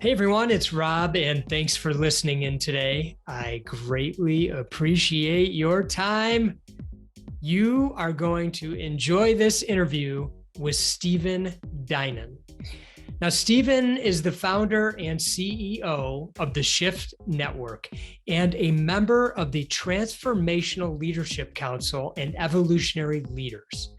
Hey everyone, it's Rob, and thanks for listening in today. I greatly appreciate your time. You are going to enjoy this interview with Stephen Dinan. Now, Stephen is the founder and CEO of the Shift Network and a member of the Transformational Leadership Council and Evolutionary Leaders.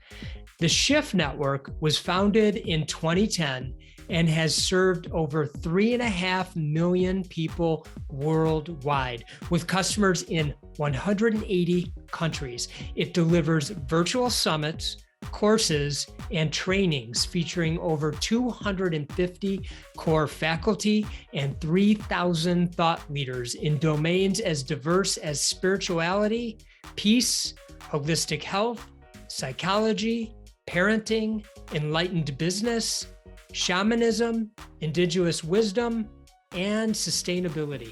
The Shift Network was founded in 2010 and has served over 3.5 million people worldwide with customers in 180 countries. It delivers virtual summits, courses, and trainings featuring over 250 core faculty and 3,000 thought leaders in domains as diverse as spirituality, peace, holistic health, psychology, parenting, enlightened business, shamanism, indigenous wisdom, and sustainability.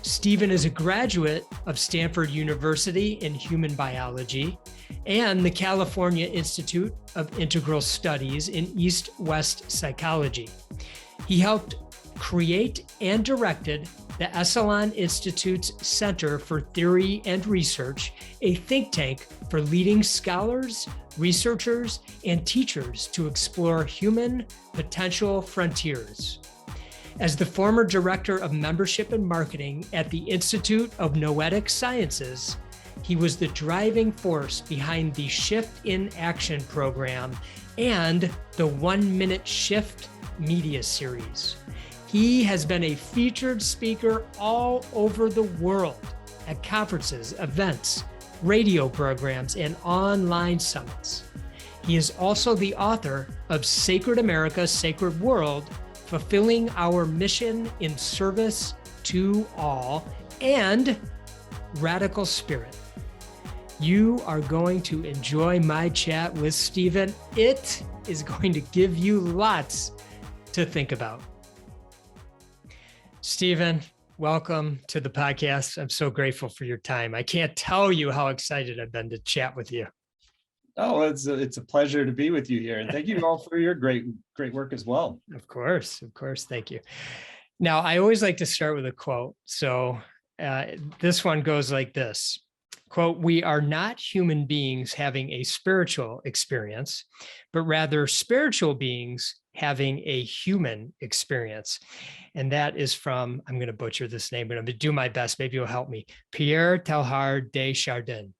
Stephen is a graduate of Stanford University in human biology and the California Institute of Integral Studies in East-West Psychology. He helped create and directed the Esalen Institute's Center for Theory and Research, a think tank for leading scholars, researchers, and teachers to explore human potential frontiers. As the former director of membership and marketing at the Institute of Noetic Sciences, he was the driving force behind the Shift in Action program and the 1 Minute Shift media series. He has been a featured speaker all over the world at conferences, events, radio programs, and online summits. He is also the author of Sacred America, Sacred World, Fulfilling Our Mission in Service to All, and Radical Spirit. You are going to enjoy my chat with Stephen. It is going to give you lots to think about. Stephen, welcome to the podcast. I'm so grateful for your time. I can't tell you how excited I've been to chat with you. Oh, it's a pleasure to be with you here. And thank you all for your great work as well. Of course. Thank you. Now, I always like to start with a quote. So this one goes like this. Quote, "We are not human beings having a spiritual experience, but rather spiritual beings having a human experience." And that is from, I'm going to butcher this name, but I'm going to do my best. Maybe you'll help me. Pierre Teilhard de Chardin.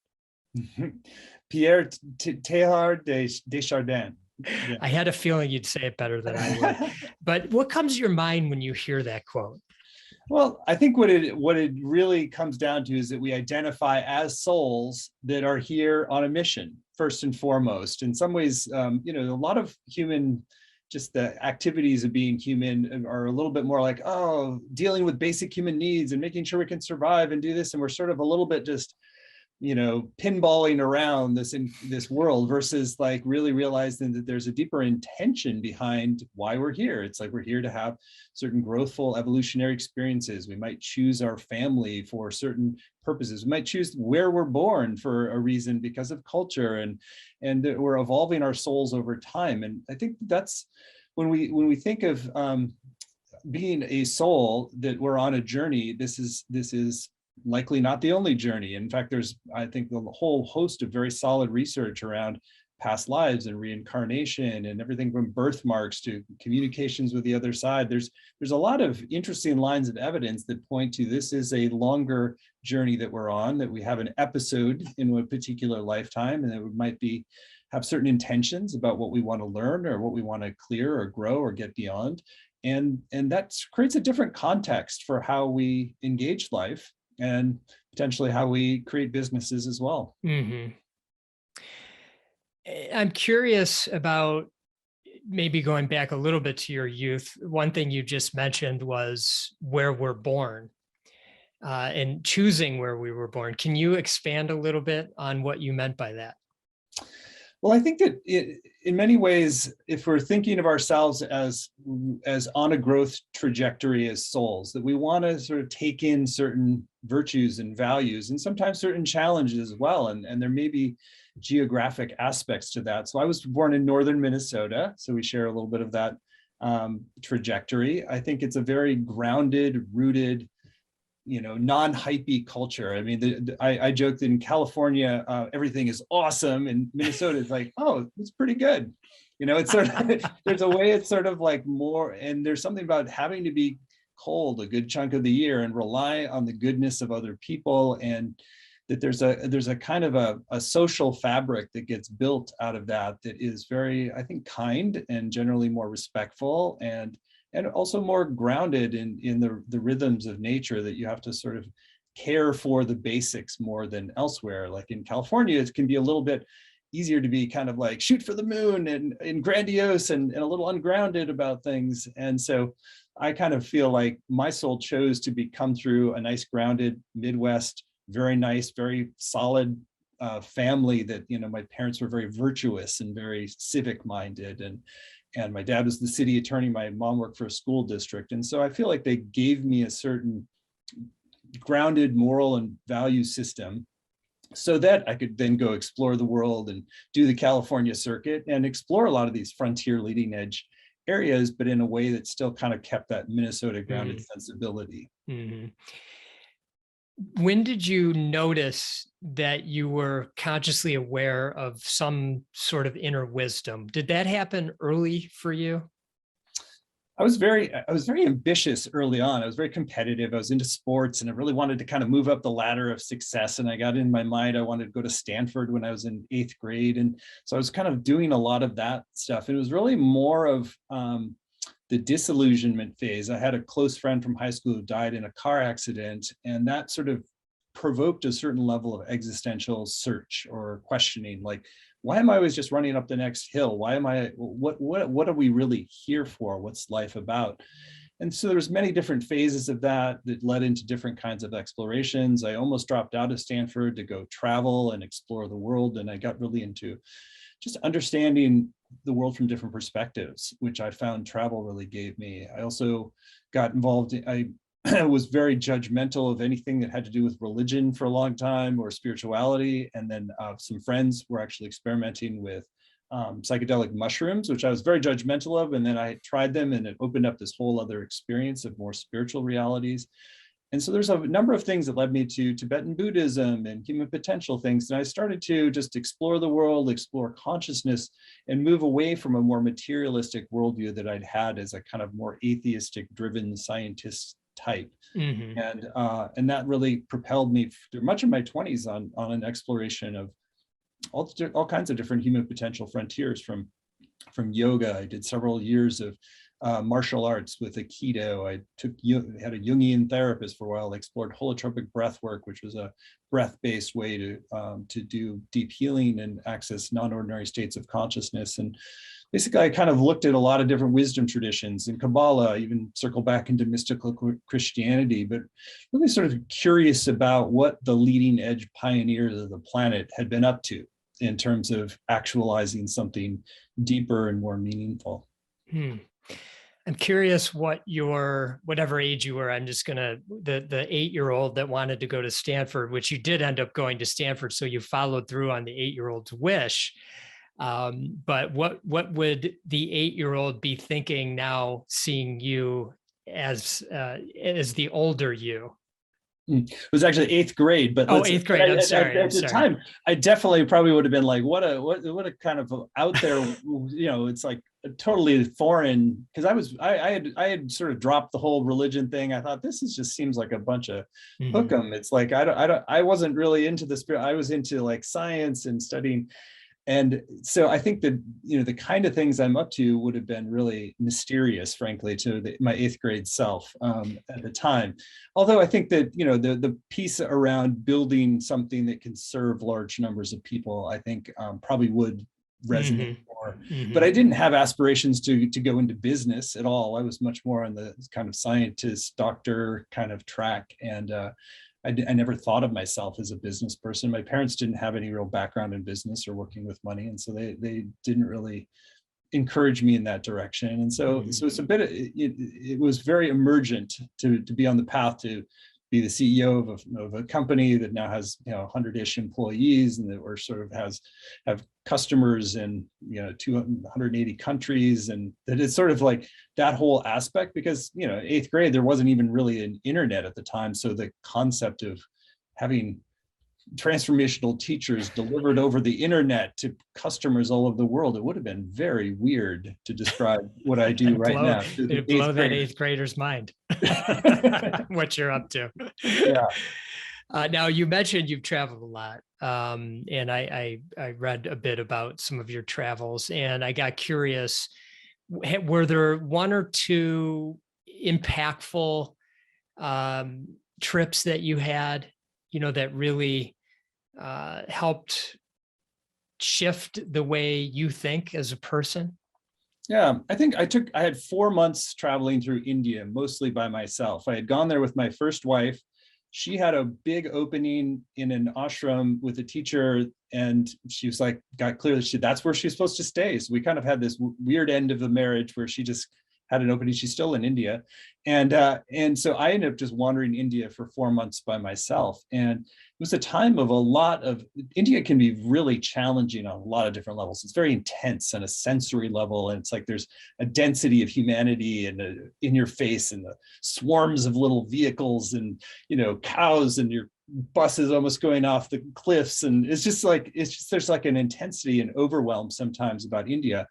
Pierre Teilhard de Chardin. Yeah. I had a feeling you'd say it better than I would. But what comes to your mind when you hear that quote? Well, I think what it really comes down to is that we identify as souls that are here on a mission, first and foremost. In some ways, a lot of just the activities of being human are a little bit more like, dealing with basic human needs and making sure we can survive and do this. And we're sort of a little bit just, pinballing around this world versus like really realizing that there's a deeper intention behind why we're here. It's like we're here to have certain growthful evolutionary experiences. We might choose our family for certain purposes. We might choose where we're born for a reason because of culture, and that we're evolving our souls over time. And I think that's when we think of being a soul, that we're on a journey. This is likely not the only journey. In fact, there's, I think, the whole host of very solid research around past lives and reincarnation and everything from birthmarks to communications with the other side. There's a lot of interesting lines of evidence that point to this is a longer journey that we're on, that we have an episode in a particular lifetime, and that we might have certain intentions about what we want to learn or what we want to clear or grow or get beyond. And that creates a different context for how we engage life and potentially how we create businesses as well. Mm-hmm. I'm curious about maybe going back a little bit to your youth. One thing you just mentioned was where we're born and choosing where we were born. Can you expand a little bit on what you meant by that? Well, I think that in many ways, if we're thinking of ourselves as on a growth trajectory as souls, that we want to sort of take in certain virtues and values and sometimes certain challenges as well. And there may be geographic aspects to that. So I was born in northern Minnesota, so we share a little bit of that trajectory. I think it's a very grounded, rooted, non-hypey culture. I mean, I joke that in California, everything is awesome, and Minnesota is like, oh, it's pretty good. It's sort of, there's a way it's sort of like more, and there's something about having to be cold a good chunk of the year and rely on the goodness of other people, and that there's a kind of a social fabric that gets built out of that is very, I think, kind and generally more respectful, and also more grounded in the rhythms of nature, that you have to sort of care for the basics more than elsewhere. Like in California, it can be a little bit easier to be kind of like shoot for the moon and grandiose and a little ungrounded about things. And so I kind of feel like my soul chose to come through a nice grounded Midwest, very nice, very solid family that, my parents were very virtuous and very civic minded, and my dad was the city attorney. My mom worked for a school district. And so I feel like they gave me a certain grounded moral and value system so that I could then go explore the world and do the California circuit and explore a lot of these frontier leading edge areas, but in a way that still kind of kept that Minnesota grounded sensibility. Mm-hmm. When did you notice that you were consciously aware of some sort of inner wisdom? Did that happen early for you? I was very ambitious early on. I was very competitive. I was into sports, and I really wanted to kind of move up the ladder of success. And I got in my mind, I wanted to go to Stanford when I was in 8th grade. And so I was kind of doing a lot of that stuff. And it was really more of the disillusionment phase. I had a close friend from high school who died in a car accident, and that sort of provoked a certain level of existential search or questioning, like, why am I always just running up the next hill? Why am I, what are we really here for? What's life about? And so there's many different phases of that led into different kinds of explorations. I almost dropped out of Stanford to go travel and explore the world. And I got really into just understanding the world from different perspectives, which I found travel really gave me. I also got involved, I was very judgmental of anything that had to do with religion for a long time, or spirituality. And then some friends were actually experimenting with psychedelic mushrooms, which I was very judgmental of. And then I tried them, and it opened up this whole other experience of more spiritual realities. And so there's a number of things that led me to Tibetan Buddhism and human potential things. And I started to just explore the world, explore consciousness, and move away from a more materialistic worldview that I'd had as a kind of more atheistic driven scientist type. Mm-hmm. And that really propelled me through much of my 20s on an exploration of all kinds of different human potential frontiers, from yoga. I did several years of martial arts with Aikido. I had a Jungian therapist for a while. I explored holotropic breath work, which was a breath-based way to do deep healing and access non-ordinary states of consciousness. And basically, I kind of looked at a lot of different wisdom traditions in Kabbalah, even circle back into mystical Christianity, but really sort of curious about what the leading edge pioneers of the planet had been up to in terms of actualizing something deeper and more meaningful. I'm curious what whatever age you were, I'm just gonna, the 8-year-old that wanted to go to Stanford, which you did end up going to Stanford, so you followed through on the 8-year-old's wish. But what would the 8-year-old be thinking now, seeing you as the older you? It was actually 8th grade, but 8th grade. I'm sorry. At the time, I definitely probably would have been like, what a kind of out there, it's like totally foreign, because I had sort of dropped the whole religion thing. I thought this just seems like a bunch of hook'em. It's like I wasn't really into the spirit. I was into like science and studying. And so I think that, the kind of things I'm up to would have been really mysterious, frankly, to my 8th grade self at the time. Although I think that, the piece around building something that can serve large numbers of people, I think probably would resonate more. But I didn't have aspirations to go into business at all. I was much more on the kind of scientist, doctor kind of track. And I never thought of myself as a business person. My parents didn't have any real background in business or working with money. And so they didn't really encourage me in that direction. And so it's a bit, it was very emergent to be on the path to be the CEO of a company that now has 100-ish employees, and that we're sort of have customers in 280 countries, and that it's sort of like that whole aspect, because 8th grade there wasn't even really an internet at the time, so the concept of having transformational teachers delivered over the internet to customers all over the world, it would have been very weird to describe what I do right now. It'd blow that 8th grader's mind. What you're up to. Yeah. Now, you mentioned you've traveled a lot, and I read a bit about some of your travels, and I got curious. Were there one or two impactful trips that you had, that really helped shift the way you think as a person? Yeah, I think I had 4 months traveling through India, mostly by myself. I had gone there with my first wife. She had a big opening in an ashram with a teacher, and she was like, got clear that that's where she's supposed to stay. So we kind of had this weird end of the marriage where she just had an opening. She's still in India. And so I ended up just wandering India for 4 months by myself. And it was a time of India can be really challenging on a lot of different levels. It's very intense on a sensory level. And it's like there's a density of humanity and in your face, and the swarms of little vehicles and, cows, and your bus is almost going off the cliffs. And there's like an intensity and overwhelm sometimes about India.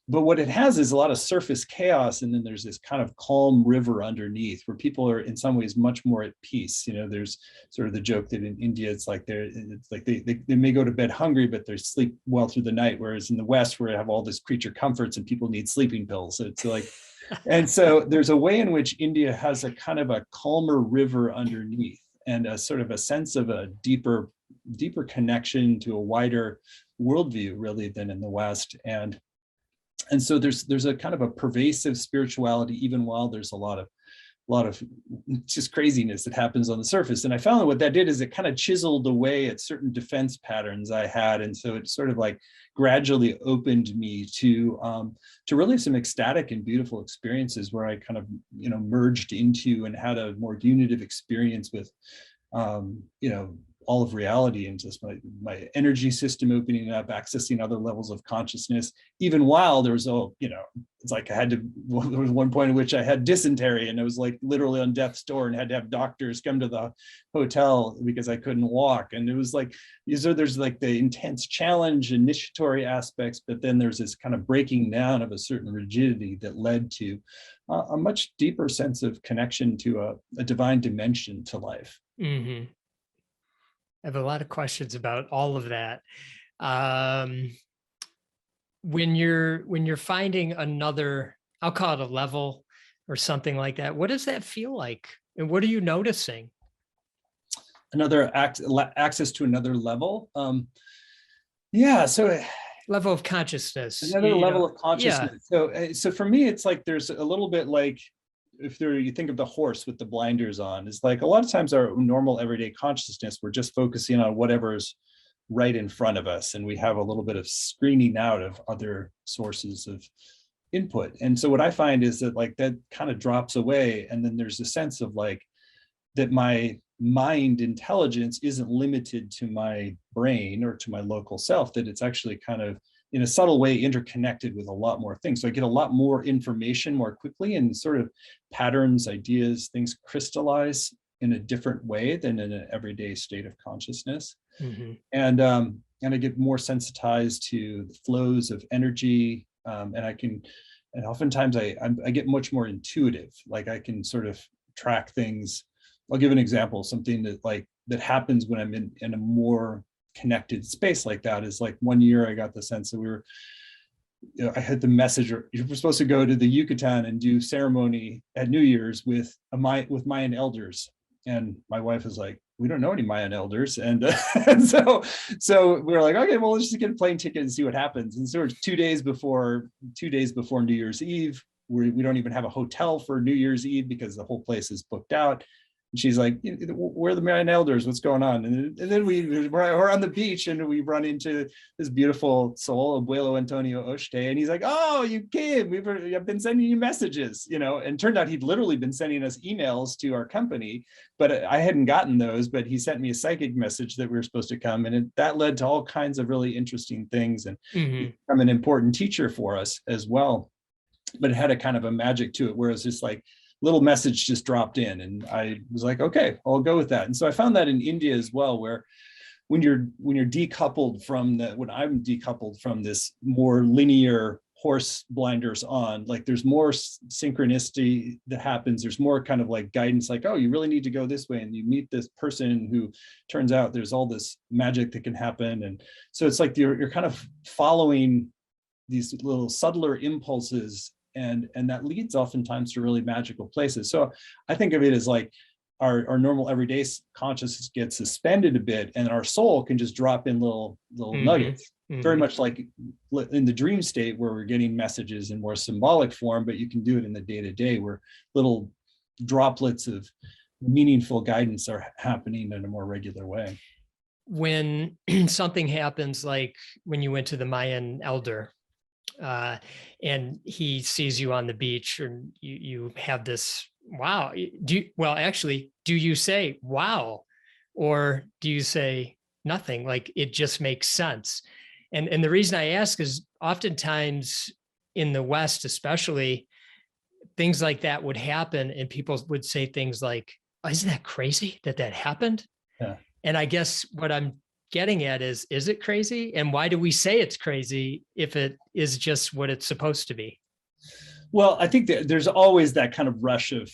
But what it has is a lot of surface chaos, and then there's this kind of calm river underneath where people are in some ways much more at peace. There's sort of the joke that in India it's like they may go to bed hungry, but they sleep well through the night, whereas in the West, where we have all this creature comforts and people need sleeping pills. So it's like, and so there's a way in which India has a kind of a calmer river underneath, and a sort of a sense of a deeper connection to a wider worldview, really, than in the West. And so there's a kind of a pervasive spirituality, even while there's a lot of just craziness that happens on the surface. And I found that what that did is it kind of chiseled away at certain defense patterns I had. And so it sort of like gradually opened me to really some ecstatic and beautiful experiences where I kind of, merged into and had a more unitive experience with, all of reality, and just my energy system opening up, accessing other levels of consciousness, even while there was, it's like there was one point in which I had dysentery, and I was like literally on death's door and had to have doctors come to the hotel because I couldn't walk. And it was like, there's like the intense challenge, initiatory aspects, but then there's this kind of breaking down of a certain rigidity that led to a much deeper sense of connection to a divine dimension to life. Mm-hmm. I have a lot of questions about all of that. When you're finding another, I'll call it a level or something like that, what does that feel like? And what are you noticing? Another access to another level. So level of consciousness. Another level of consciousness. Yeah. So for me, it's like there's a little bit like, you think of the horse with the blinders on, is like a lot of times our normal everyday consciousness, we're just focusing on whatever's right in front of us, and we have a little bit of screening out of other sources of input. And so what I find is that like that kind of drops away, and then there's a sense of like that my mind intelligence isn't limited to my brain or to my local self, that it's actually kind of in a subtle way interconnected with a lot more things. So I get a lot more information more quickly, and sort of patterns, ideas, things crystallize in a different way than in an everyday state of consciousness. Mm-hmm. And I get more sensitized to the flows of energy, and oftentimes I get much more intuitive. Like I can sort of track things. I'll give an example. Something that happens when I'm in a more connected space like that is like one year I got the sense that I had the message, or you were supposed to go to the Yucatan and do ceremony at New Year's with Mayan elders. And my wife was like, we don't know any Mayan elders. And so we were like, okay, well, let's just get a plane ticket and see what happens. And so 2 days before New Year's Eve, we don't even have a hotel for New Year's Eve because the whole place is booked out. And she's like, where are the Mayan elders? What's going on? And then we're on the beach and we run into this beautiful soul, Abuelo Antonio Oshte. And he's like, oh, you came. I've been sending you messages, and turned out he'd literally been sending us emails to our company, but I hadn't gotten those, but he sent me a psychic message that we were supposed to come. And that led to all kinds of really interesting things, and become an important teacher for us as well. But it had a kind of a magic to it, where it's just like little message just dropped in, and I was like, okay, I'll go with that. And so I found that in India as well, where when you're decoupled from when I'm decoupled from this more linear horse blinders on, like there's more synchronicity that happens. There's more kind of like guidance, like, oh, you really need to go this way. And you meet this person who turns out there's all this magic that can happen. And so it's like you're kind of following these little subtler impulses, and that leads oftentimes to really magical places. So I think of it as like our normal everyday consciousness gets suspended a bit, and our soul can just drop in little nuggets, very much like in the dream state, where we're getting messages in more symbolic form, but you can do it in the day-to-day, where little droplets of meaningful guidance are happening in a more regular way. When something happens, like when you went to the Mayan elder, and he sees you on the beach, and you have this, wow. Do you say, wow, or do you say nothing? Like it just makes sense. And the reason I ask is oftentimes in the West, especially, things like that would happen, and people would say things like, oh, isn't that crazy that happened? Yeah. And I guess what I'm getting at is it crazy? And why do we say it's crazy if it is just what it's supposed to be? Well, I think that there's always that kind of rush of,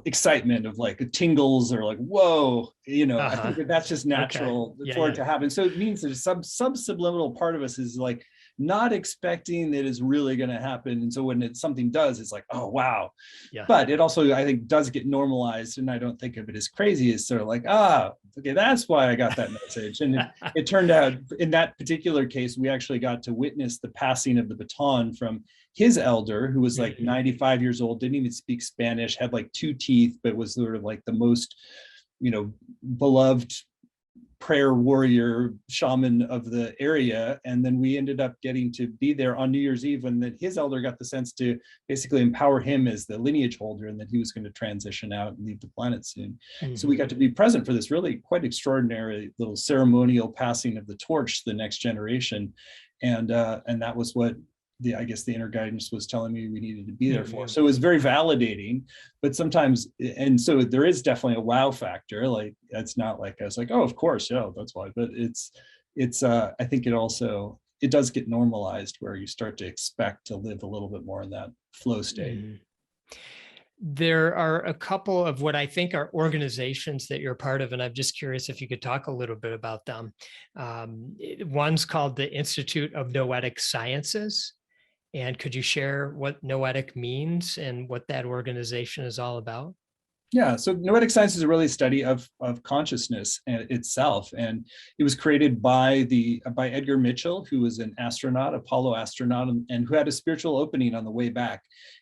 excitement, of like tingles, or like, whoa, I think that's just natural for it to happen. So it means there's some subliminal part of us is like not expecting that it's really going to happen. And so when something does, it's like, oh, wow. Yeah. But it also, I think, does get normalized. And I don't think of it as crazy. It's sort of like, okay, that's why I got that message. And it turned out in that particular case, we actually got to witness the passing of the baton from his elder, who was like 95 years old, didn't even speak Spanish, had like 2 teeth, but was sort of like the most, beloved prayer warrior shaman of the area. And then we ended up getting to be there on New Year's Eve, when his elder got the sense to basically empower him as the lineage holder, and that he was going to transition out and leave the planet soon. So we got to be present for this really quite extraordinary little ceremonial passing of the torch to the next generation. And that was what I guess the inner guidance was telling me we needed to be there for. So it was very validating, but sometimes, and so there is definitely a wow factor. Like, it's not like I was like, oh, of course, yeah, that's why. But it's I think it does get normalized, where you start to expect to live a little bit more in that flow state. There are a couple of what I think are organizations that you're part of, and I'm just curious if you could talk a little bit about them. One's called the Institute of Noetic Sciences. And could you share what noetic means and what that organization is all about? Yeah, so noetic science is a really study of consciousness itself, and it was created by Edgar Mitchell, who was an astronaut, Apollo astronaut, and who had a spiritual opening on the way back.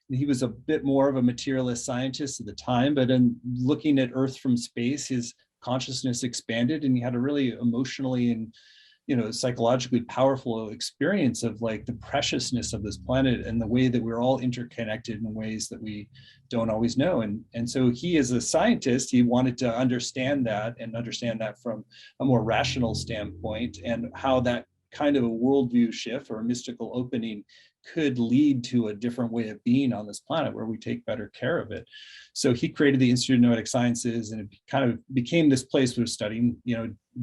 And he was a bit more of a materialist scientist at the time, but in looking at Earth from space, his consciousness expanded, and he had a really emotionally and psychologically powerful experience of like the preciousness of this planet, and the way that we're all interconnected in ways that we don't always know. And so he, as a scientist, he wanted to understand that, and understand that from a more rational standpoint, and how that kind of a worldview shift or a mystical opening could lead to a different way of being on this planet, where we take better care of it. So he created the Institute of Noetic Sciences, and it kind of became this place for studying,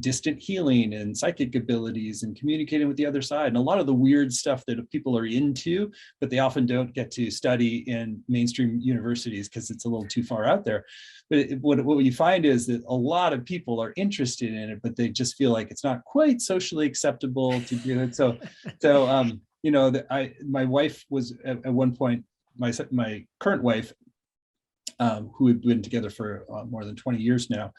distant healing and psychic abilities and communicating with the other side, and a lot of the weird stuff that people are into, but they often don't get to study in mainstream universities because it's a little too far out there. But what you find is that a lot of people are interested in it, but they just feel like it's not quite socially acceptable to do it. So my wife was at one point, my current wife, who had been together for more than 20 years now,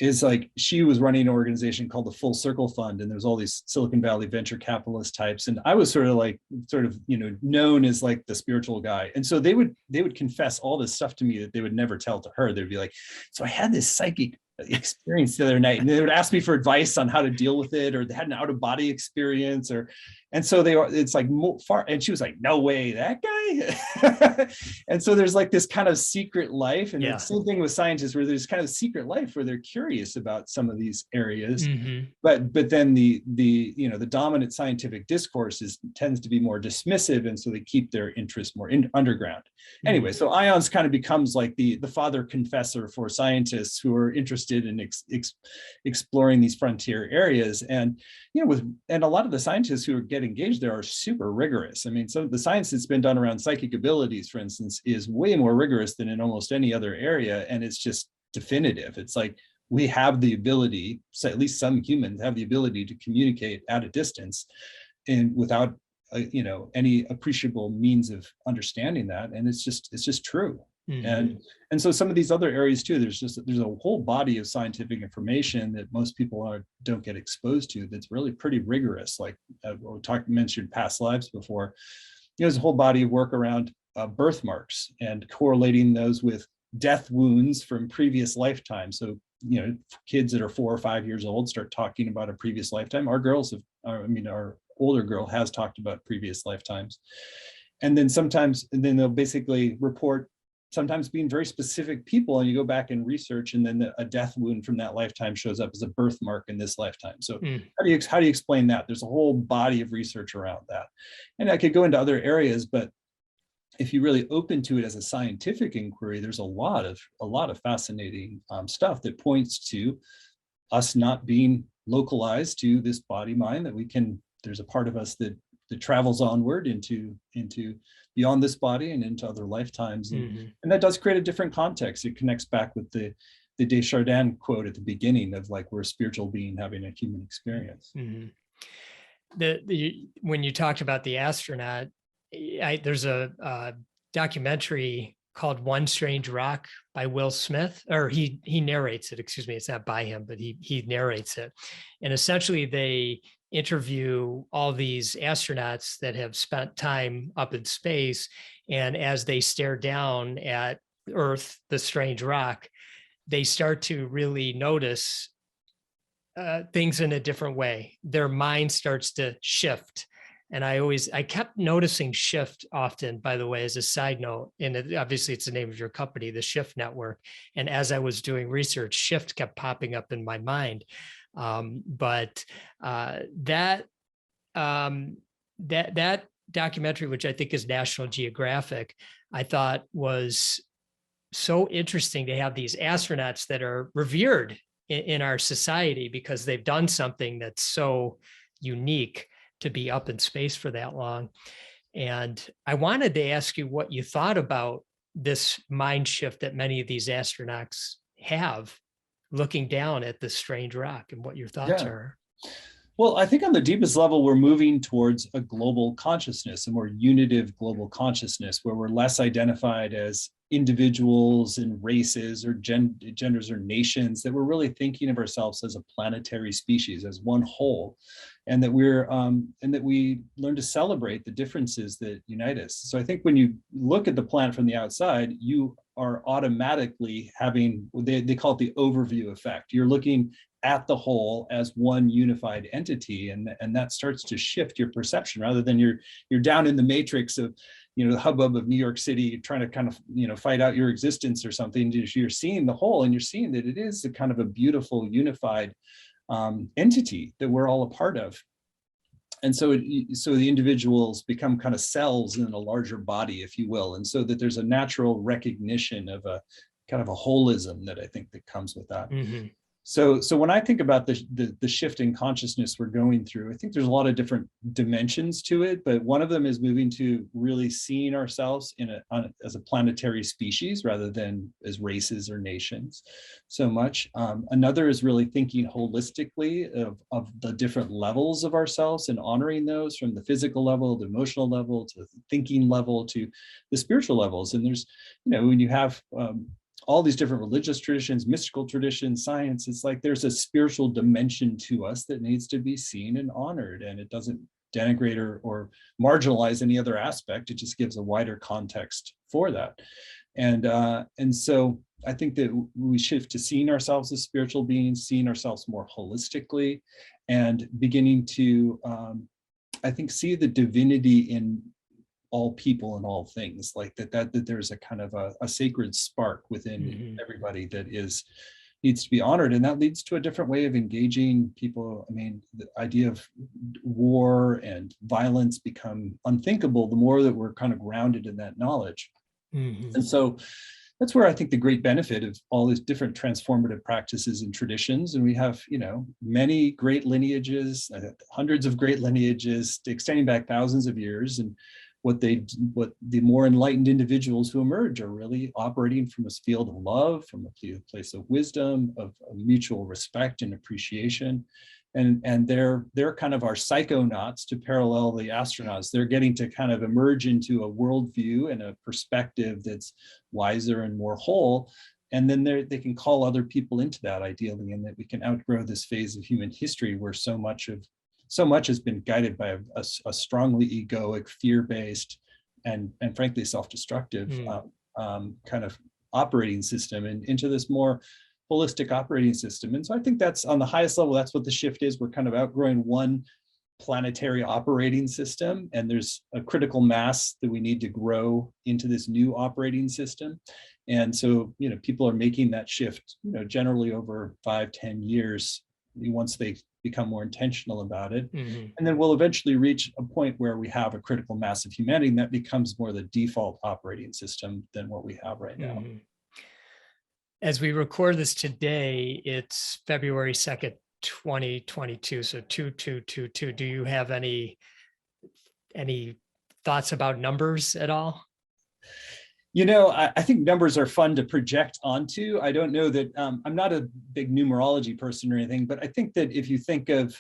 is like, she was running an organization called the Full Circle Fund, and there's all these Silicon Valley venture capitalist types, and I was sort of known as like the spiritual guy. And so they would confess all this stuff to me that they would never tell to her. They'd be like, so I had this psychic experience the other night, and they would ask me for advice on how to deal with it, or they had an out-of-body experience, and so it's like far, and she was like, no way, that guy. And so there's like this kind of secret life, and the same thing with scientists, where there's kind of secret life where they're curious about some of these areas. But then the dominant scientific discourse tends to be more dismissive, and so they keep their interest more underground. Anyway, so IONS kind of becomes like the father confessor for scientists who are interested in exploring these frontier areas. And and a lot of the scientists who get engaged there are super rigorous. I mean, some of the science that's been done around psychic abilities, for instance, is way more rigorous than in almost any other area, and it's just definitive. It's like, we have the ability, so at least some humans have the ability to communicate at a distance, and without any appreciable means of understanding that, and it's just true. And so some of these other areas too, there's a whole body of scientific information that most people don't get exposed to, that's really pretty rigorous. Like mentioned past lives before. There's a whole body of work around birthmarks and correlating those with death wounds from previous lifetimes. So kids that are 4 or 5 years old start talking about a previous lifetime. Our older girl has talked about previous lifetimes. And then they'll basically report sometimes being very specific people, and you go back and research, and then a death wound from that lifetime shows up as a birthmark in this lifetime. So how do you explain that? There's a whole body of research around that. And I could go into other areas, but if you're really open to it as a scientific inquiry, there's a lot of fascinating stuff that points to us not being localized to this body mind, that there's a part of us that travels onward into beyond this body and into other lifetimes. And that does create a different context. It connects back with the Desjardins quote at the beginning of like, we're a spiritual being having a human experience. When you talked about the astronaut, there's a documentary called One Strange Rock by Will Smith, or he narrates it, excuse me, it's not by him, but he narrates it. And essentially they interview all these astronauts that have spent time up in space. And as they stare down at Earth, the strange rock, they start to really notice things in a different way. Their mind starts to shift. And I kept noticing shift often, by the way, as a side note, and obviously it's the name of your company, the Shift Network. And as I was doing research, shift kept popping up in my mind. But that documentary, which I think is National Geographic, I thought was so interesting to have these astronauts that are revered in our society because they've done something that's so unique to be up in space for that long. And I wanted to ask you what you thought about this mind shift that many of these astronauts have, looking down at this strange rock, and what your thoughts are. Well, I think on the deepest level, we're moving towards a global consciousness, a more unitive global consciousness, where we're less identified as individuals and races or genders or nations, that we're really thinking of ourselves as a planetary species, as one whole, and that we learn to celebrate the differences that unite us. So I think when you look at the planet from the outside, you are automatically having, they call it the overview effect. You're looking at the whole as one unified entity, and that starts to shift your perception, rather than you're down in the matrix of the hubbub of New York City trying to kind of fight out your existence or something. You're seeing the whole, and you're seeing that it is a kind of a beautiful unified entity that we're all a part of. And so the individuals become kind of cells in a larger body, if you will, and so that there's a natural recognition of a kind of a holism that I think that comes with that. So when I think about the shift in consciousness we're going through, I think there's a lot of different dimensions to it, but one of them is moving to really seeing ourselves as a planetary species rather than as races or nations so much. Another is really thinking holistically of the different levels of ourselves and honoring those, from the physical level, the emotional level, to the thinking level, to the spiritual levels. And there's, when you have all these different religious traditions, mystical traditions, science. It's like there's a spiritual dimension to us that needs to be seen and honored, and it doesn't denigrate or marginalize any other aspect. It just gives a wider context for that. And so I think that we shift to seeing ourselves as spiritual beings, seeing ourselves more holistically, and beginning to, I think, see the divinity in all people and all things, like that there's a kind of a sacred spark within everybody that needs to be honored. And that leads to a different way of engaging people. I mean, the idea of war and violence become unthinkable the more that we're kind of grounded in that knowledge. And so that's where I think the great benefit of all these different transformative practices and traditions. And we have, many great lineages, hundreds of great lineages extending back thousands of years. And what the more enlightened individuals who emerge are really operating from a field of love, from a place of wisdom, of mutual respect and appreciation. And they're kind of our psychonauts to parallel the astronauts. They're getting to kind of emerge into a worldview and a perspective that's wiser and more whole. And then they can call other people into that, ideally, and that we can outgrow this phase of human history where so much has been guided by a strongly egoic, fear-based, and frankly self-destructive kind of operating system, and into this more holistic operating system. And so I think that's on the highest level, that's what the shift is. We're kind of outgrowing one planetary operating system, and there's a critical mass that we need to grow into this new operating system. And so, people are making that shift, generally over 5-10 years, once they become more intentional about it. And then we'll eventually reach a point where we have a critical mass of humanity, and that becomes more the default operating system than what we have right now. As we record this today, it's February 2nd, 2022. So 2222. Do you have any thoughts about numbers at all? I think numbers are fun to project onto. I don't know that I'm not a big numerology person or anything, but I think that if you think of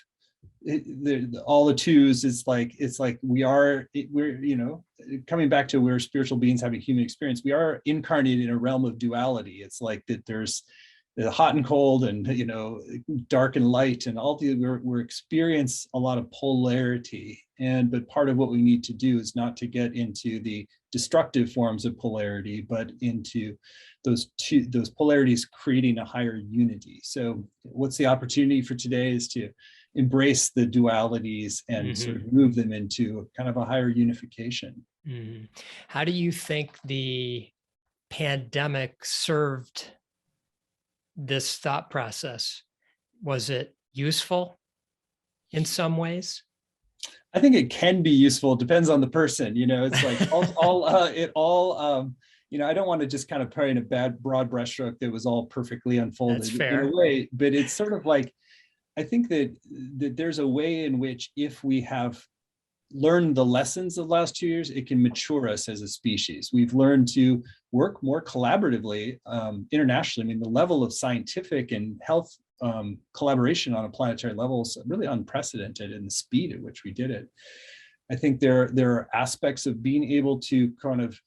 all the twos, it's like we're coming back to we're spiritual beings having human experience. We are incarnated in a realm of duality. It's like that there's the hot and cold, and dark and light, and all we're experience a lot of polarity. But part of what we need to do is not to get into the destructive forms of polarity, but into those polarities creating a higher unity. So what's the opportunity for today is to embrace the dualities and sort of move them into kind of a higher unification. How do you think the pandemic served this thought process? Was it useful in some ways? I think it can be useful. It depends on the person. It's like I don't want to just kind of paint a broad brushstroke that was all perfectly unfolded. That's fair. In a way, but it's sort of like, I think that there's a way in which, if we have learned the lessons of the last 2 years, it can mature us as a species. We've learned to work more collaboratively internationally. I mean, the level of scientific and health collaboration on a planetary level is really unprecedented in the speed at which we did it. I think there are aspects of being able to kind of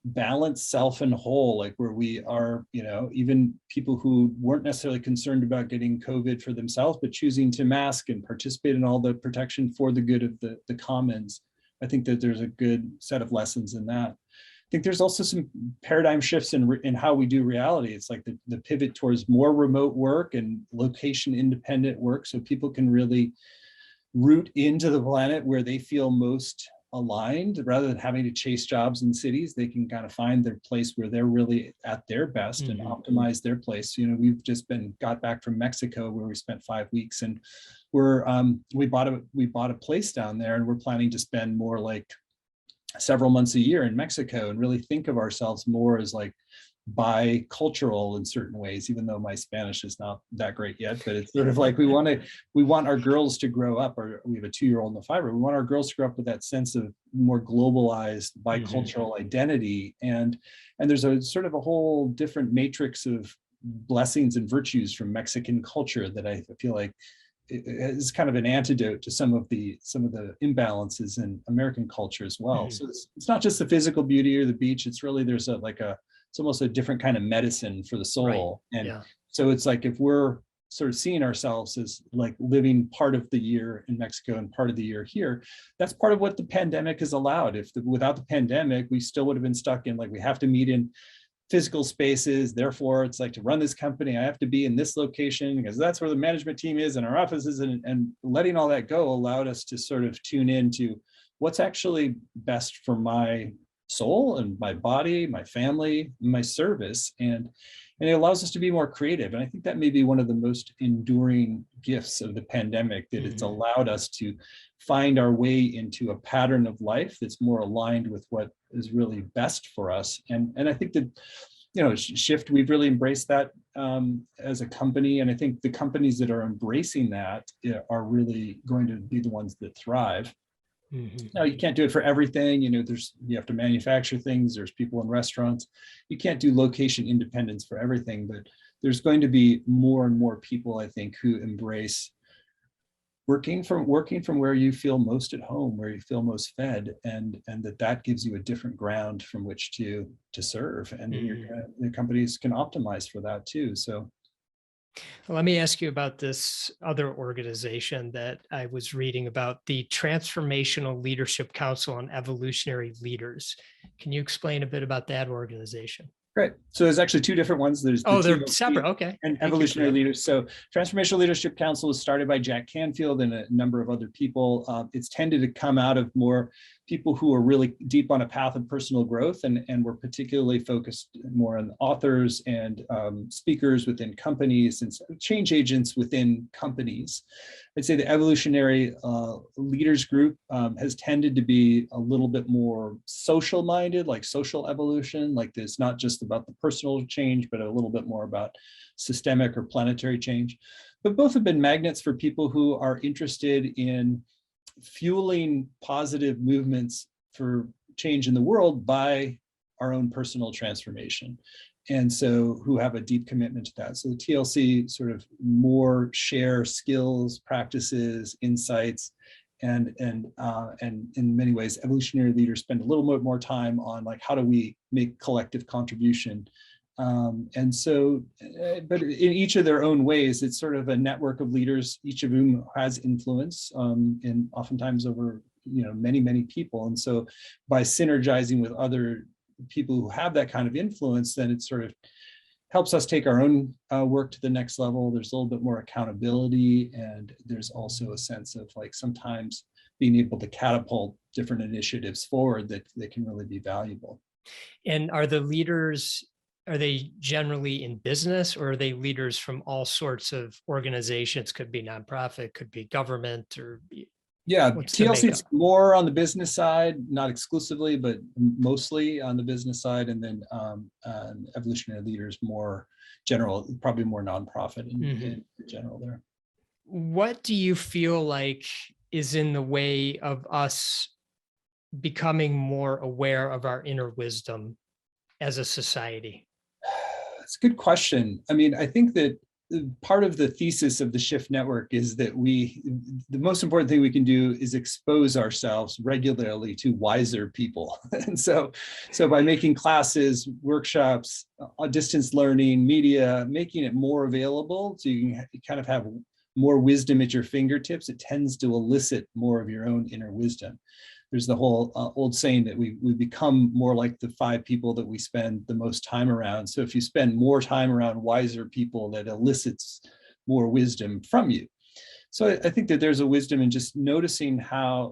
balance self and whole, like where we are, even people who weren't necessarily concerned about getting COVID for themselves, but choosing to mask and participate in all the protection for the good of the commons. I think that there's a good set of lessons in that. I think there's also some paradigm shifts in how we do reality. It's like the pivot towards more remote work and location independent work, so people can really root into the planet where they feel most aligned, rather than having to chase jobs in cities. They can kind of find their place where they're really at their best and optimize their place. We've just got back from Mexico, where we spent 5 weeks, and we bought a place down there, and we're planning to spend more like several months a year in Mexico, and really think of ourselves more as like bicultural in certain ways, even though my Spanish is not that great yet. But it's sort of like we want our girls to grow up, or we have a 2-year-old and a 5-year-old. We want our girls to grow up with that sense of more globalized bicultural identity. And there's a sort of a whole different matrix of blessings and virtues from Mexican culture that I feel like is kind of an antidote to some of the imbalances in American culture as well. So it's not just the physical beauty or the beach. It's really, there's a it's almost a different kind of medicine for the soul. Right. And Yeah. so it's like, if we're sort of seeing ourselves as like living part of the year in Mexico and part of the year here, that's part of what the pandemic has allowed. Without the pandemic, we still would have been stuck in, like, we have to meet in physical spaces. Therefore, it's like, to run this company, I have to be in this location because that's where the management team is and our offices, and letting all that go allowed us to sort of tune into what's actually best for my soul and my body, my family, my service. And it allows us to be more creative. And I think that may be one of the most enduring gifts of the pandemic, that it's allowed us to find our way into a pattern of life that's more aligned with what is really best for us. And I think that, Shift, we've really embraced that as a company. And I think the companies that are embracing that are really going to be the ones that thrive. No, you can't do it for everything. You have to manufacture things. There's people in restaurants. You can't do location independence for everything, but there's going to be more and more people, I think, who embrace working from where you feel most at home, where you feel most fed, and that gives you a different ground from which to serve. And the companies can optimize for that too. So. Well, let me ask you about this other organization that I was reading about, the Transformational Leadership Council on Evolutionary Leaders. Can you explain a bit about that organization? Great. So there's actually two different ones. There's they're separate. Okay. And evolutionary leaders. So Transformational Leadership Council was started by Jack Canfield and a number of other people. It's tended to come out of more people who are really deep on a path of personal growth, and we're particularly focused more on authors and speakers within companies and change agents within companies. I'd say the evolutionary leaders group has tended to be a little bit more social minded, like social evolution, like it's not just about the personal change, but a little bit more about systemic or planetary change. But both have been magnets for people who are interested in fueling positive movements for change in the world by our own personal transformation. And so who have a deep commitment to that. So the TLC sort of more share skills, practices, insights, and in many ways, evolutionary leaders spend a little bit more time on, like, how do we make collective contribution? And so, but in each of their own ways, it's sort of a network of leaders, each of whom has influence, and oftentimes over many, many people. And so by synergizing with other people who have that kind of influence, then it sort of helps us take our own work to the next level. There's a little bit more accountability, and there's also a sense of, like, sometimes being able to catapult different initiatives forward that can really be valuable. And are the leaders, are they generally in business, or are they leaders from all sorts of organizations? Could be nonprofit, could be government, or yeah, TLC is more on the business side, not exclusively, but mostly on the business side. And then evolutionary leaders more general, probably more nonprofit in general there. What do you feel like is in the way of us becoming more aware of our inner wisdom as a society? That's a good question. I mean, I think that part of the thesis of the Shift Network is that the most important thing we can do is expose ourselves regularly to wiser people. And so by making classes, workshops, distance learning, media, making it more available so you can kind of have more wisdom at your fingertips, it tends to elicit more of your own inner wisdom. There's the whole old saying that we become more like the 5 people that we spend the most time around. So if you spend more time around wiser people, that elicits more wisdom from you. So I think that there's a wisdom in just noticing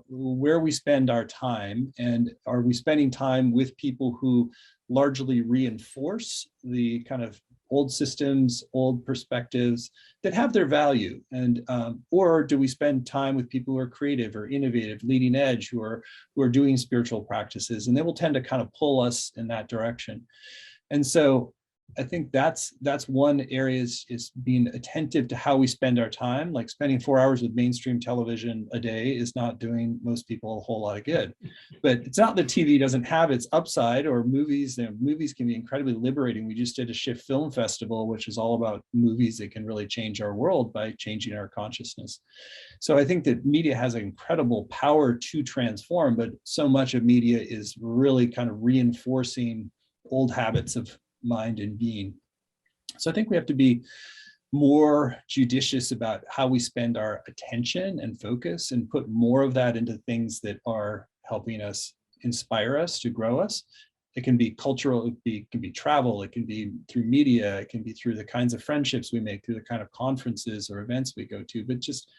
where we spend our time, and are we spending time with people who largely reinforce the kind of old systems, old perspectives that have their value, and or do we spend time with people who are creative or innovative, leading edge, who are doing spiritual practices, and they will tend to kind of pull us in that direction. And so I think that's one area is being attentive to how we spend our time. Like spending 4 hours with mainstream television a day is not doing most people a whole lot of good. But it's not that TV doesn't have its upside, or movies. Movies can be incredibly liberating. We just did a Shift Film Festival, which is all about movies that can really change our world by changing our consciousness. So I think that media has an incredible power to transform, but so much of media is really kind of reinforcing old habits of mind and being. So I think we have to be more judicious about how we spend our attention and focus, and put more of that into things that are helping us, inspire us, to grow us. It can be cultural, it can be travel, it can be through media, it can be through the kinds of friendships we make, through the kind of conferences or events we go to, but just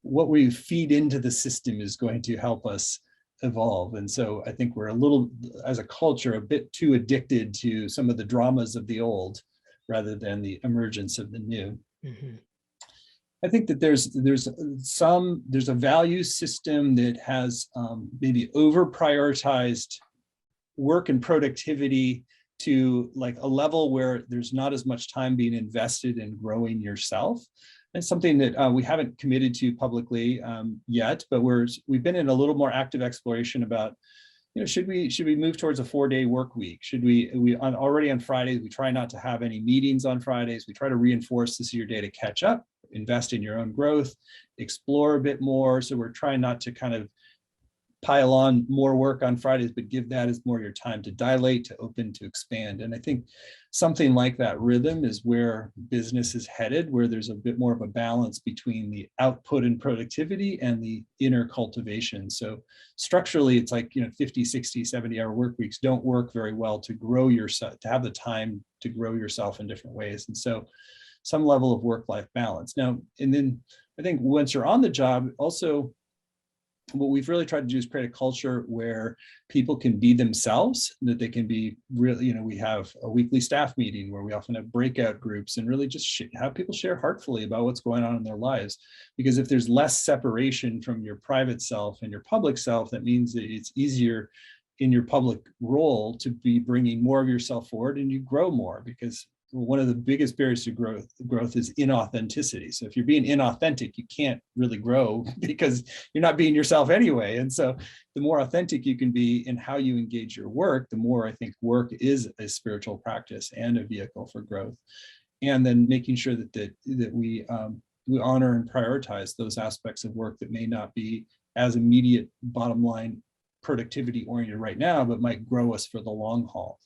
what we feed into the system is going to help us evolve. And so I think we're a little, as a culture, a bit too addicted to some of the dramas of the old rather than the emergence of the new. Mm-hmm. I think that there's a value system that has maybe over prioritized work and productivity to like a level where there's not as much time being invested in growing yourself. It's something that we haven't committed to publicly yet, but we've been in a little more active exploration about, should we move towards a 4-day work week? Should we already on Fridays, we try not to have any meetings on Fridays. We try to reinforce this is your day to catch up, invest in your own growth, explore a bit more. So we're trying not to kind of pile on more work on Fridays, but give that as more your time to dilate, to open, to expand. And I think something like that rhythm is where business is headed, where there's a bit more of a balance between the output and productivity and the inner cultivation. So structurally, it's like, 50, 60, 70-hour work weeks don't work very well to grow yourself, to have the time to grow yourself in different ways. And so some level of work-life balance. Now, and then I think once you're on the job, also, what we've really tried to do is create a culture where people can be themselves, that they can be really, we have a weekly staff meeting where we often have breakout groups and really just have people share heartfully about what's going on in their lives. Because if there's less separation from your private self and your public self, that means that it's easier in your public role to be bringing more of yourself forward, and you grow more, because one of the biggest barriers to growth is inauthenticity. So if you're being inauthentic, you can't really grow because you're not being yourself anyway. And so the more authentic you can be in how you engage your work, the more I think work is a spiritual practice and a vehicle for growth. And then making sure that we honor and prioritize those aspects of work that may not be as immediate bottom line productivity oriented right now, but might grow us for the long haul.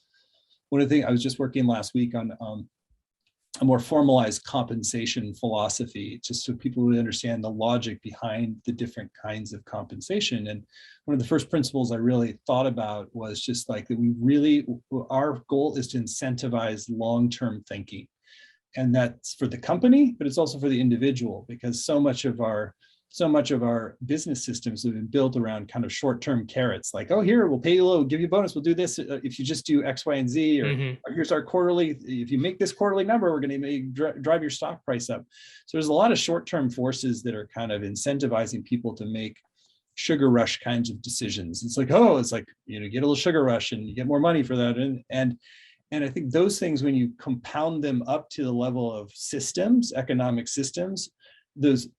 One of the things I was just working last week on a more formalized compensation philosophy, just so people would understand the logic behind the different kinds of compensation. And one of the first principles I really thought about was just like that our goal is to incentivize long-term thinking. And that's for the company, but it's also for the individual, because so much of our business systems have been built around kind of short-term carrots, like, oh, here, we'll pay you a little, give you a bonus, we'll do this if you just do X, Y, and Z, or here's our quarterly, if you make this quarterly number, we're going to drive your stock price up. So there's a lot of short-term forces that are kind of incentivizing people to make sugar rush kinds of decisions. It's like, get a little sugar rush and you get more money for that. And I think those things, when you compound them up to the level of systems, economic systems,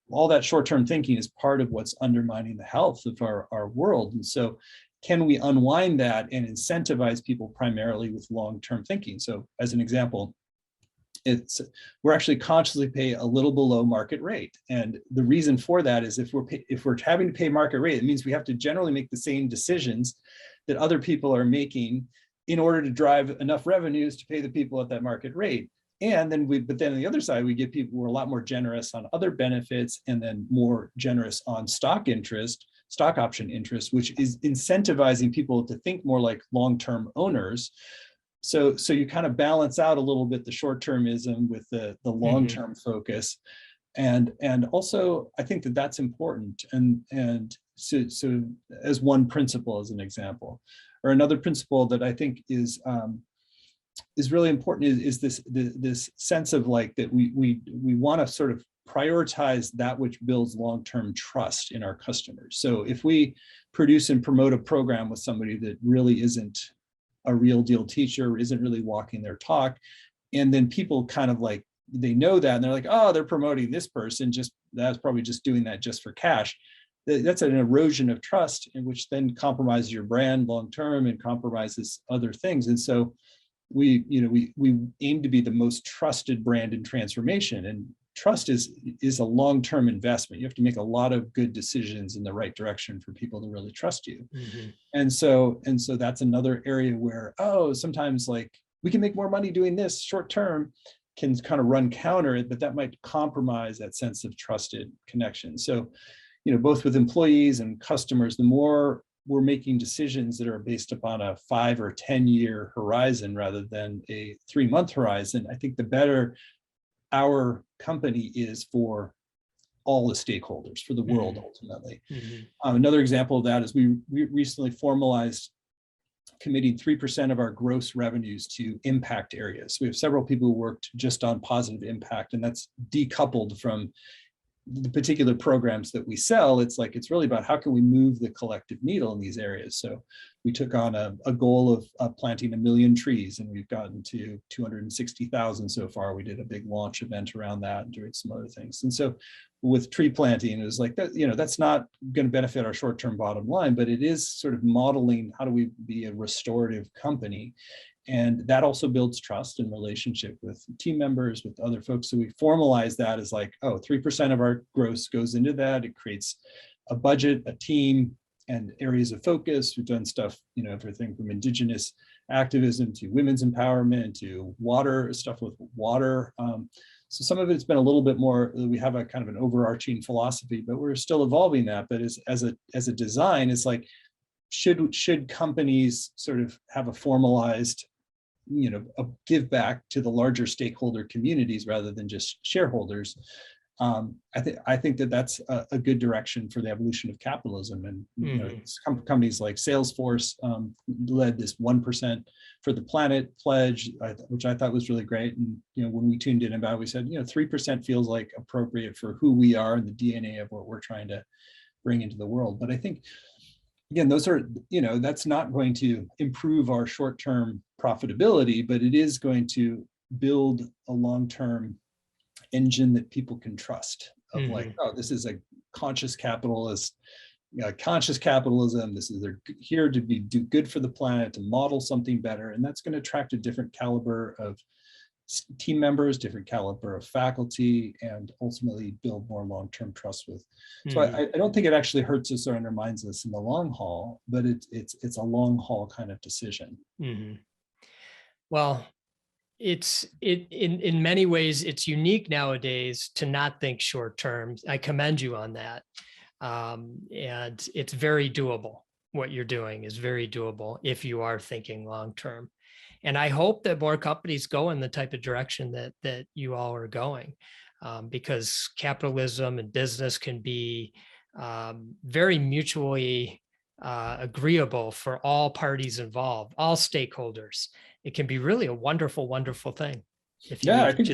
all that short-term thinking is part of what's undermining the health of our world. And so can we unwind that and incentivize people primarily with long-term thinking? So as an example, we're actually consciously pay a little below market rate. And the reason for that is if we're having to pay market rate, it means we have to generally make the same decisions that other people are making in order to drive enough revenues to pay the people at that market rate. And then but then on the other side, we get people who are a lot more generous on other benefits, and then more generous on stock option interest, which is incentivizing people to think more like long-term owners. So you kind of balance out a little bit the short-termism with the long-term focus. And also I think that that's important. And so as one principle, as an example, or another principle that I think is really important is this sense of like that we want to sort of prioritize that which builds long-term trust in our customers. So if we produce and promote a program with somebody that really isn't a real deal teacher, isn't really walking their talk, and then people kind of like, they know that and they're like, oh, they're promoting this person, that's probably just doing that just for cash. That's an erosion of trust, in which then compromises your brand long-term and compromises other things. And so we aim to be the most trusted brand in transformation, and trust is a long-term investment. You have to make a lot of good decisions in the right direction for people to really trust you. And so that's another area where, sometimes like we can make more money doing this short term, can kind of run counter it, but that might compromise that sense of trusted connection. So, both with employees and customers, the more we're making decisions that are based upon a 5 or 10-year horizon rather than a 3-month horizon, I think the better our company is for all the stakeholders, for the world ultimately. Another example of that is we recently formalized committing 3% of our gross revenues to impact areas. We have several people who worked just on positive impact, and that's decoupled from the particular programs that we sell. It's really about how can we move the collective needle in these areas. So we took on a goal of planting 1 million trees, and we've gotten to 260,000 so far. We did a big launch event around that and doing some other things. And so with tree planting, it was like that, that's not going to benefit our short-term bottom line, but it is sort of modeling how do we be a restorative company. And that also builds trust and relationship with team members, with other folks. So we formalize that as 3% of our gross goes into that. It creates a budget, a team, and areas of focus. We've done stuff, everything from indigenous activism to women's empowerment to water, stuff with water. So some of it's been a little bit more, we have a kind of an overarching philosophy, but we're still evolving that. But as a design, it's like, should companies sort of have a formalized a give back to the larger stakeholder communities rather than just shareholders? I think that's a good direction for the evolution of capitalism. And companies like Salesforce led this 1% for the planet pledge, which I thought was really great. And when we tuned in about it, we said 3% feels like appropriate for who we are and the DNA of what we're trying to bring into the world. But I think, again, those are, that's not going to improve our short-term profitability, but it is going to build a long-term engine that people can trust of this is a conscious capitalist, conscious capitalism. They're here to do good for the planet, to model something better. And that's going to attract a different caliber of team members, different caliber of faculty, and ultimately build more long-term trust with. So I don't think it actually hurts us or undermines us in the long haul, but it's a long haul kind of decision. Well, in many ways, it's unique nowadays to not think short term. I commend you on that. And it's very doable. What you're doing is very doable if you are thinking long term. And I hope that more companies go in the type of direction that you all are going, because capitalism and business can be very mutually agreeable for all parties involved, all stakeholders. It can be really a wonderful, wonderful thing. I think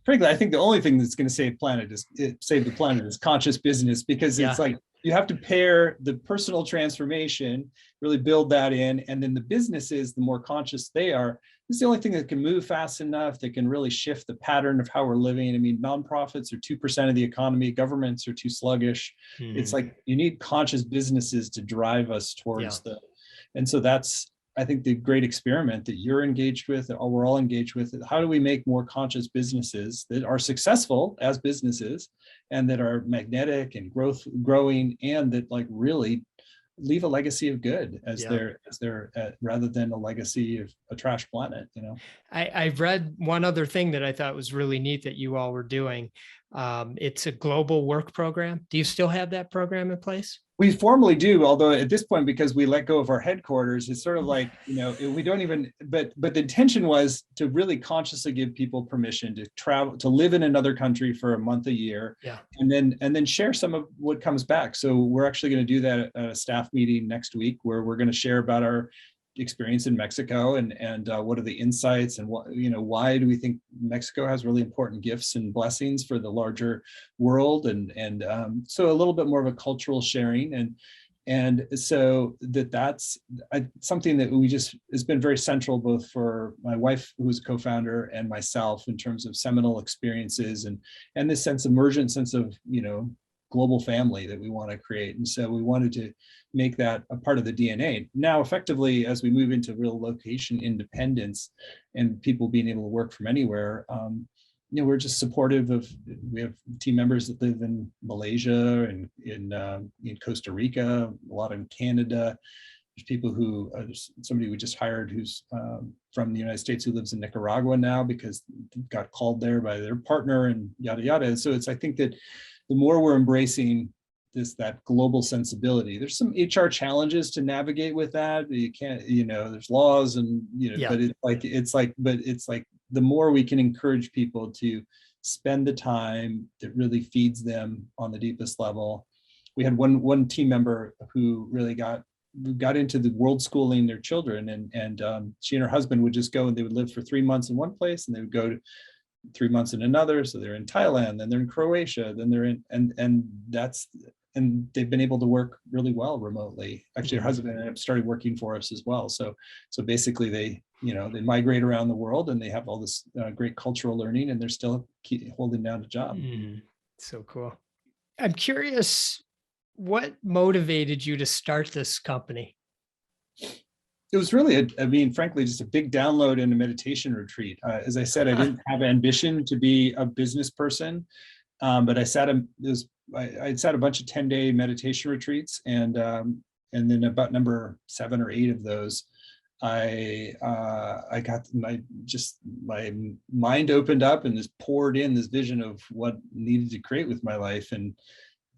frankly, I think the only thing that's going to save the planet is conscious business, because it's like you have to pair the personal transformation, really build that in, and then the businesses, the more conscious they are, it's the only thing that can move fast enough that can really shift the pattern of how we're living. I mean, nonprofits are 2% of the economy, governments are too sluggish. It's like you need conscious businesses to drive us towards and so that's, I think, the great experiment that you're engaged with, that we're all engaged with. How do we make more conscious businesses that are successful as businesses and that are magnetic and growing, and that really leave a legacy of good as they're rather than a legacy of a trash planet. I've read one other thing that I thought was really neat that you all were doing. It's a global work program. Do you still have that program in place? We formally do, although at this point, because we let go of our headquarters, it's sort of like, we don't even, but the intention was to really consciously give people permission to travel, to live in another country for a month a year, and then share some of what comes back. So we're actually going to do that at a staff meeting next week, where we're going to share about our experience in Mexico and what are the insights, and why do we think Mexico has really important gifts and blessings for the larger world, and so a little bit more of a cultural sharing, and so that's something that has been very central both for my wife, who is co-founder, and myself, in terms of seminal experiences and this emergent sense of global family that we want to create. And so we wanted to make that a part of the DNA. Now, effectively, as we move into real location independence and people being able to work from anywhere, we're just supportive of, we have team members that live in Malaysia and in Costa Rica, a lot in Canada, There's people who, there's somebody we just hired who's from the United States who lives in Nicaragua now because got called there by their partner and yada, yada. So I think that the more we're embracing that global sensibility, there's some HR challenges to navigate with that. You can't, there's laws and, but it's like the more we can encourage people to spend the time that really feeds them on the deepest level. We had one team member who really got into the world schooling their children, and she and her husband would just go and they would live for 3 months in one place and they would go to 3 months in another. So they're in Thailand, then they're in Croatia, then they're in, and they've been able to work really well remotely. Actually, her husband ended up started working for us as well. So basically they migrate around the world and they have all this great cultural learning, and they're still holding down a job. So cool. I'm curious, what motivated you to start this company? It was really, frankly, just a big download in a meditation retreat. As I said, I didn't have ambition to be a business person, but I sat a bunch of 10-day meditation retreats, and then about number 7 or 8 of those, I got my mind opened up and just poured in this vision of what needed to create with my life. And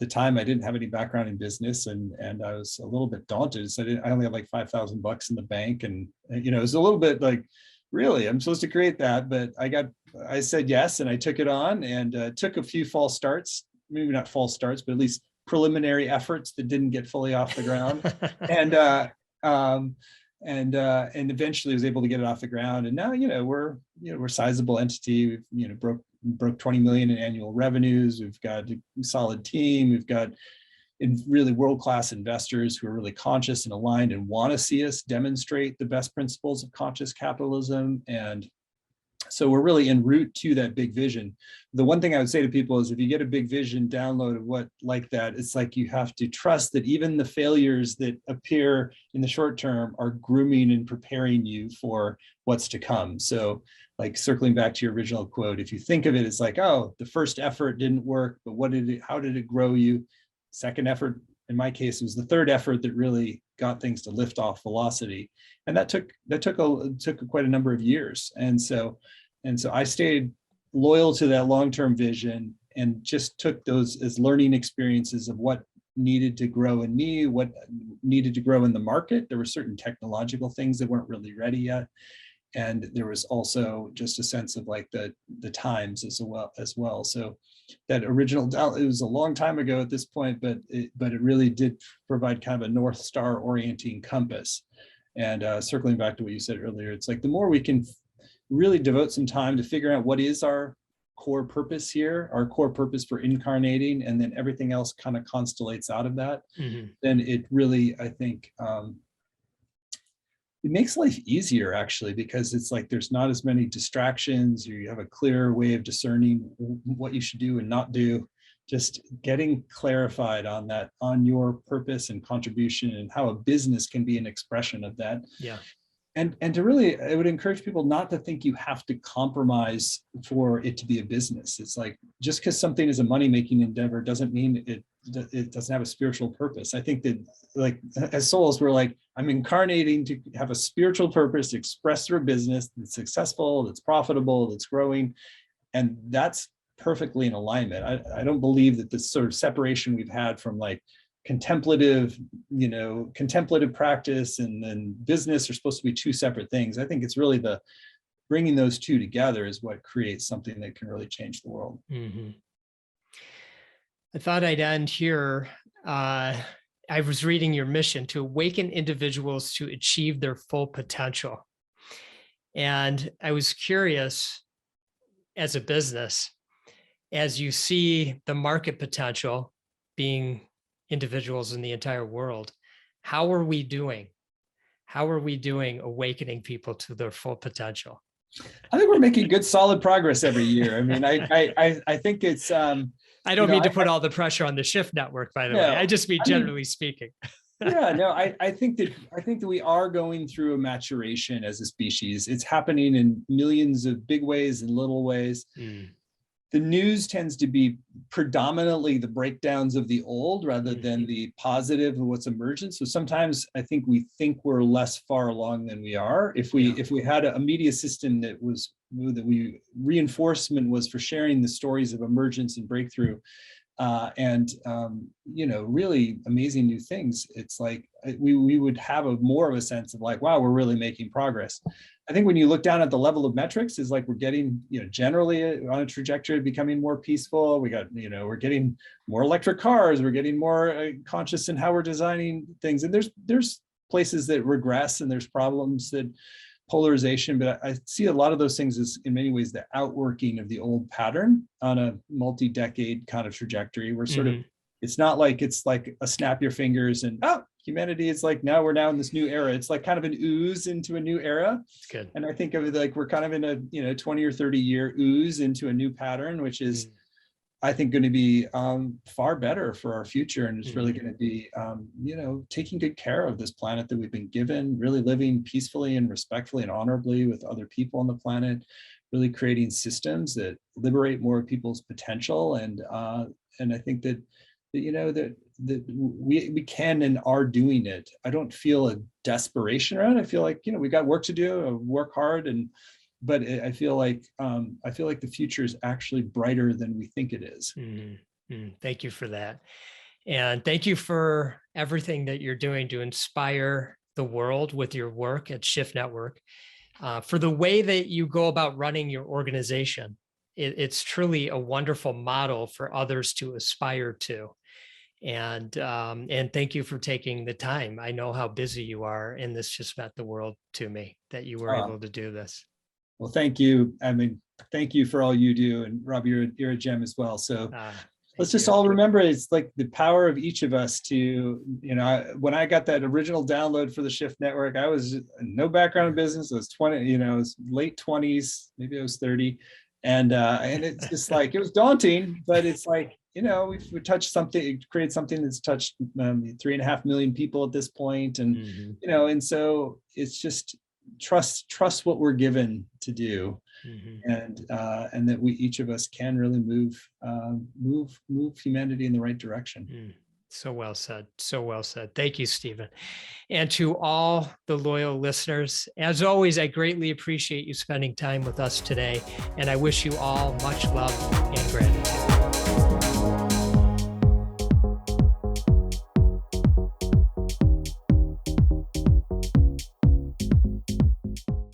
at the time, I didn't have any background in business, and I was a little bit daunted. So I only had like $5,000 in the bank, and it was a little bit like, really, I'm supposed to create that? But I said yes, and I took it on, and took a few false starts, maybe not false starts, but at least preliminary efforts that didn't get fully off the ground, and eventually was able to get it off the ground. And now we're a sizable entity. We've broke 20 million in annual revenues. We've got a solid team. We've got really world-class investors who are really conscious and aligned and want to see us demonstrate the best principles of conscious capitalism. And so we're really en route to that big vision. The one thing I would say to people is, if you get a big vision download of what like that, it's like you have to trust that even the failures that appear in the short term are grooming and preparing you for what's to come. So, like, circling back to your original quote, if you think of it as like, oh, the first effort didn't work, but how did it grow you? Second effort, in my case, was the third effort that really got things to lift off velocity. And that took quite a number of years. And so I stayed loyal to that long-term vision and just took those as learning experiences of what needed to grow in me, what needed to grow in the market. There were certain technological things that weren't really ready yet. And there was also just a sense of like the times as well. So that original, it was a long time ago at this point, but it really did provide kind of a North Star orienting compass. And circling back to what you said earlier, it's like the more we can really devote some time to figure out what is our core purpose here, our core purpose for incarnating, and then everything else kind of constellates out of that, then it really, I think, it makes life easier, actually, because it's like there's not as many distractions. You have a clear way of discerning what you should do and not do. Just getting clarified on that, on your purpose and contribution, and how a business can be an expression of that. Yeah. And to really, I would encourage people not to think you have to compromise for it to be a business. It's like, just because something is a money-making endeavor doesn't mean it doesn't have a spiritual purpose. I think that, like, as souls, we're like, I'm incarnating to have a spiritual purpose expressed through a business that's successful, that's profitable, that's growing. And that's perfectly in alignment. I don't believe that this sort of separation we've had from like contemplative practice and then business are supposed to be two separate things. I think it's really the bringing those two together is what creates something that can really change the world. I thought I'd end here. I was reading your mission to awaken individuals to achieve their full potential. And I was curious, as a business, as you see the market potential being individuals in the entire world, how are we doing? How are we doing awakening people to their full potential? I think we're making good, solid progress every year. I mean, I think it's, I don't mean to put all the pressure on the Shift Network, by the way. I just mean generally speaking. I think that we are going through a maturation as a species. It's happening in millions of big ways and little ways. the news tends to be predominantly the breakdowns of the old rather than the positive of what's emergent. So sometimes I think we think we're less far along than we are. If we had a media system that reinforcement was for sharing the stories of emergence and breakthrough, really amazing new things, it's like we would have more of a sense of like, wow, we're really making progress. I think when you look down at the level of metrics, is like we're getting, generally on a trajectory of becoming more peaceful. We're getting more electric cars. We're getting more conscious in how we're designing things. And there's places that regress, and there's problems that polarization, but I see a lot of those things as in many ways the outworking of the old pattern on a multi-decade kind of trajectory. We're sort of, it's not like it's like a snap your fingers and humanity is like, we're now in this new era. It's like kind of an ooze into a new era. It's good. And I think of it like we're kind of in a 20 or 30 year ooze into a new pattern, which is I think going to be far better for our future. And it's really going to be, taking good care of this planet that we've been given, really living peacefully and respectfully and honorably with other people on the planet, really creating systems that liberate more of people's potential. And I think that we can and are doing it. I don't feel a desperation around it. I feel like, we got work to do, work hard, but I feel like the future is actually brighter than we think it is. Thank you for that. And thank you for everything that you're doing to inspire the world with your work at Shift Network, for the way that you go about running your organization. It's truly a wonderful model for others to aspire to. And thank you for taking the time. I know how busy you are, and this just meant the world to me that you were able to do this. Well, thank you. I mean, thank you for all you do. And Rob, you're a gem as well. So let's just all remember, it's like the power of each of us to, when I got that original download for the Shift Network, I was no background in business. I was 20, I was late 20s, maybe I was 30. And it's just like, it was daunting, but it's like, we touched something, created something that's touched 3.5 million people at this point. And, and so it's just trust what we're given to do. And that we, each of us can really move humanity in the right direction. So well said. So well said. Thank you, Stephen. And to all the loyal listeners, as always, I greatly appreciate you spending time with us today. And I wish you all much love and gratitude.